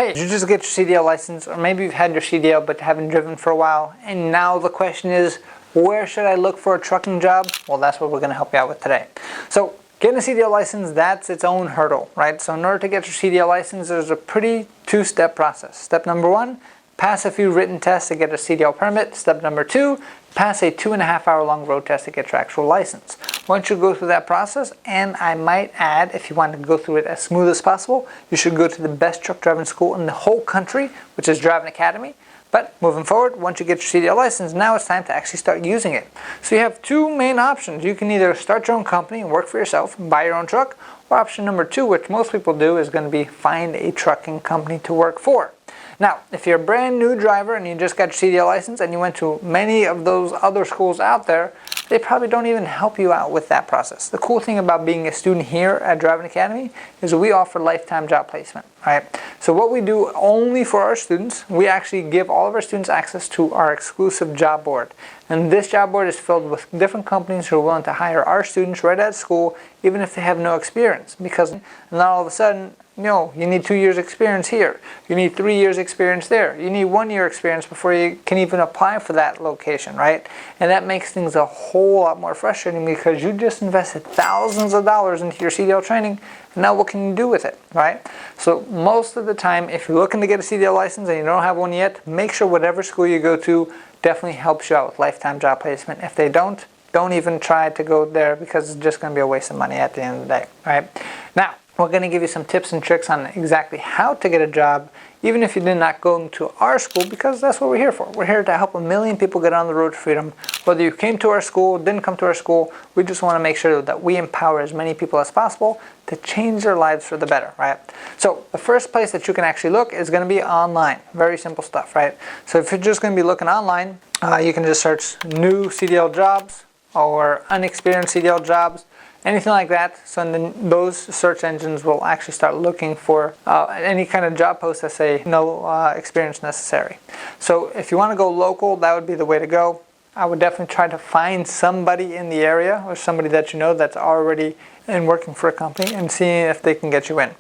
Hey, did you just get your CDL license, or maybe you've had your CDL but haven't driven for a while, and now the question is, where should I look for a trucking job? Well, that's what we're going to help you out with today. So getting a CDL license, that's its own hurdle, right? So in order to get your CDL license, there's a pretty two-step process. Step number one, pass a few written tests to get a CDL permit. Step number two, pass a 2.5-hour long road test to get your actual license. Once you go through that process, and I might add, if you want to go through it as smooth as possible, you should go to the best truck driving school in the whole country, which is Driving Academy. But moving forward, once you get your CDL license, now it's time to actually start using it. So you have two main options. You can either start your own company and work for yourself and buy your own truck, or option number two, which most people do, is going to be find a trucking company to work for. Now, if you're a brand new driver and you just got your CDL license and you went to many of those other schools out there, they probably don't even help you out with that process. The cool thing about being a student here at Driving Academy is we offer lifetime job placement, right? So what we do only for our students, we actually give all of our students access to our exclusive job board. And this job board is filled with different companies who are willing to hire our students right at school, even if they have no experience. Because not all of a sudden, you need 2 years experience here. You need 3 years experience there. You need 1 year experience before you can even apply for that location, right? And that makes things a whole lot more frustrating because you just invested thousands of dollars into your CDL training, and now what can you do with it, right? So most of the time, if you're looking to get a CDL license and you don't have one yet, make sure whatever school you go to definitely helps you out with lifetime job placement. If they don't even try to go there because it's just going to be a waste of money at the end of the day, right? Now, we're going to give you some tips and tricks on exactly how to get a job, even if you did not go to our school, because that's what we're here for. We're here to help 1 million people get on the road to freedom. Whether you came to our school, didn't come to our school, we just want to make sure that we empower as many people as possible to change their lives for the better, right? So the first place that you can actually look is going to be online. Very simple stuff, right? So if you're just going to be looking online, you can just search new CDL jobs or unexperienced CDL jobs, anything like that. So then those search engines will actually start looking for any kind of job posts that say no experience necessary. So if you want to go local, that would be the way to go. I would definitely try to find somebody in the area or somebody that you know that's already in working for a company and seeing if they can get you in.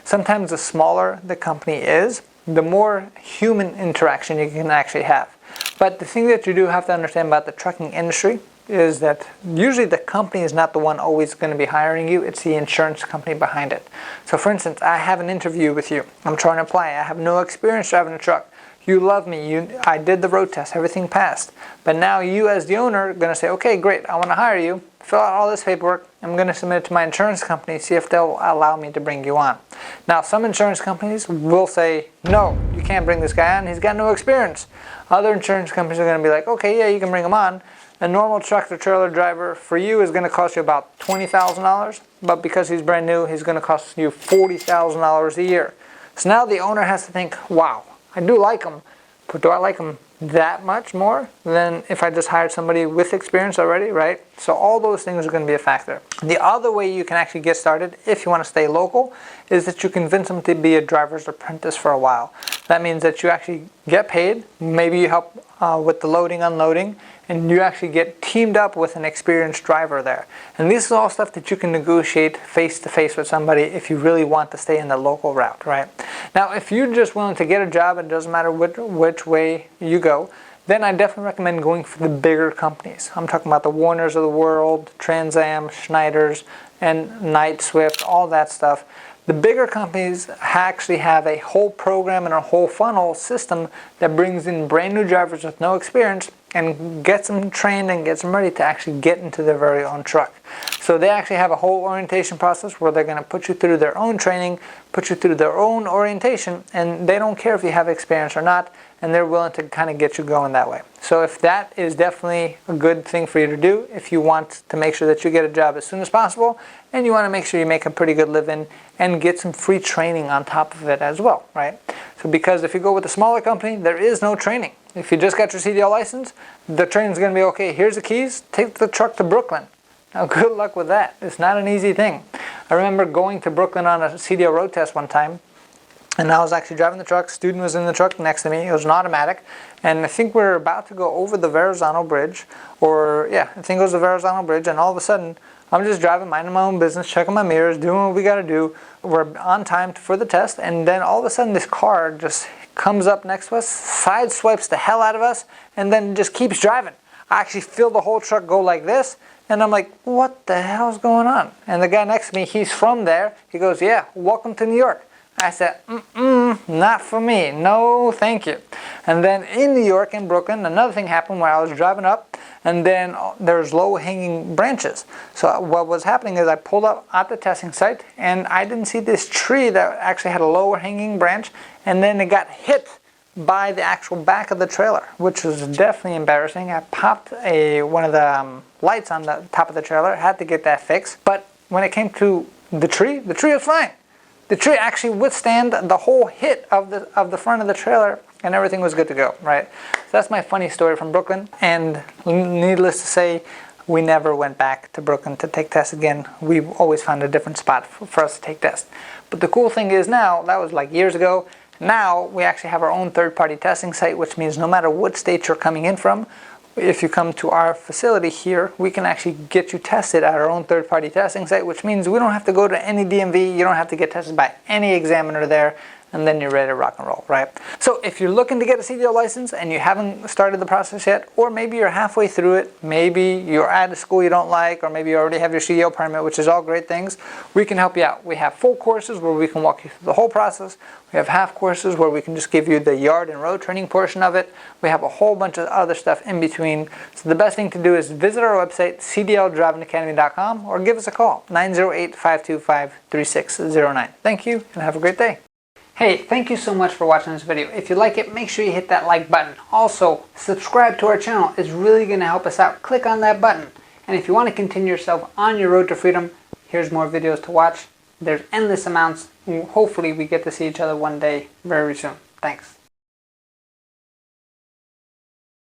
Sometimes the smaller the company is, the more human interaction you can actually have. But the thing that you do have to understand about the trucking industry is that usually the company is not the one always going to be hiring you, it's the insurance company behind it. So for instance, I have an interview with you, I'm trying to apply, I have no experience driving a truck, you love me, I did the road test, everything passed, but now you as the owner are going to say, okay, great, I want to hire you, fill out all this paperwork, I'm going to submit it to my insurance company, see if they'll allow me to bring you on. Now some insurance companies will say, no, you can't bring this guy on, he's got no experience. Other insurance companies are going to be like, okay, yeah, you can bring him on. A normal tractor trailer driver for you is going to cost you about $20,000, but because he's brand new, he's going to cost you $40,000 a year. So now the owner has to think, wow, I do like him, but do I like him that much more than if I just hired somebody with experience already, right? So all those things are going to be a factor. The other way you can actually get started, if you want to stay local, is that you convince them to be a driver's apprentice for a while. That means that you actually get paid, maybe you help with the loading, unloading, and you actually get teamed up with an experienced driver there. And this is all stuff that you can negotiate face-to-face with somebody if you really want to stay in the local route, right? Now, if you're just willing to get a job, it doesn't matter which way you go, then I definitely recommend going for the bigger companies. I'm talking about the Warners of the world, Trans Am, Schneiders, and Knight Swift, all that stuff. The bigger companies actually have a whole program and a whole funnel system that brings in brand new drivers with no experience and gets them trained and gets them ready to actually get into their very own truck. So they actually have a whole orientation process where they're going to put you through their own training, put you through their own orientation, and they don't care if you have experience or not, and they're willing to kind of get you going that way. So if that is definitely a good thing for you to do, if you want to make sure that you get a job as soon as possible, and you want to make sure you make a pretty good living and get some free training on top of it as well, right? So because if you go with a smaller company, there is no training. If you just got your CDL license, the training's going to be, okay, here's the keys, take the truck to Brooklyn. Now good luck with that. It's not an easy thing. I remember going to Brooklyn on a CDL road test one time, And I was actually driving the truck. Student was in the truck next to me. It was an automatic. And I think we were about to go over the Verrazano Bridge. I think it was the Verrazano Bridge. And all of a sudden, I'm just driving, minding my own business, checking my mirrors, doing what we got to do. We're on time for the test. And then all of a sudden, this car just comes up next to us, sideswipes the hell out of us, and then just keeps driving. I actually feel the whole truck go like this. And I'm like, what the hell's going on? And the guy next to me, he's from there. He goes, yeah, welcome to New York. I said, not for me. No, thank you. And then in New York, in Brooklyn, another thing happened where I was driving up, and then there's low-hanging branches. So what was happening is I pulled up at the testing site, and I didn't see this tree that actually had a lower-hanging branch, and then it got hit by the actual back of the trailer, which was definitely embarrassing. I popped one of the lights on the top of the trailer, had to get that fixed. But when it came to the tree was fine. The tree actually withstand the whole hit of the front of the trailer, and everything was good to go, right? So that's my funny story from Brooklyn, and needless to say, we never went back to Brooklyn to take tests again. We always found a different spot for us to take tests. But the cool thing is now, that was like years ago, now we actually have our own third-party testing site, which means no matter what state you're coming in from, if you come to our facility here, we can actually get you tested at our own third-party testing site, which means we don't have to go to any DMV, you don't have to get tested by any examiner there, and then you're ready to rock and roll, right? So if you're looking to get a CDL license and you haven't started the process yet, or maybe you're halfway through it, maybe you're at a school you don't like, or maybe you already have your CDL permit, which is all great things, we can help you out. We have full courses where we can walk you through the whole process. We have half courses where we can just give you the yard and road training portion of it. We have a whole bunch of other stuff in between. So the best thing to do is visit our website, cdldrivingacademy.com, or give us a call, 908-525-3609. Thank you, and have a great day. Hey, thank you so much for watching this video. If you like it, make sure you hit that like button. Also, subscribe to our channel. It's really going to help us out. Click on that button. And if you want to continue yourself on your road to freedom, here's more videos to watch. There's endless amounts. Hopefully we get to see each other one day very soon. Thanks.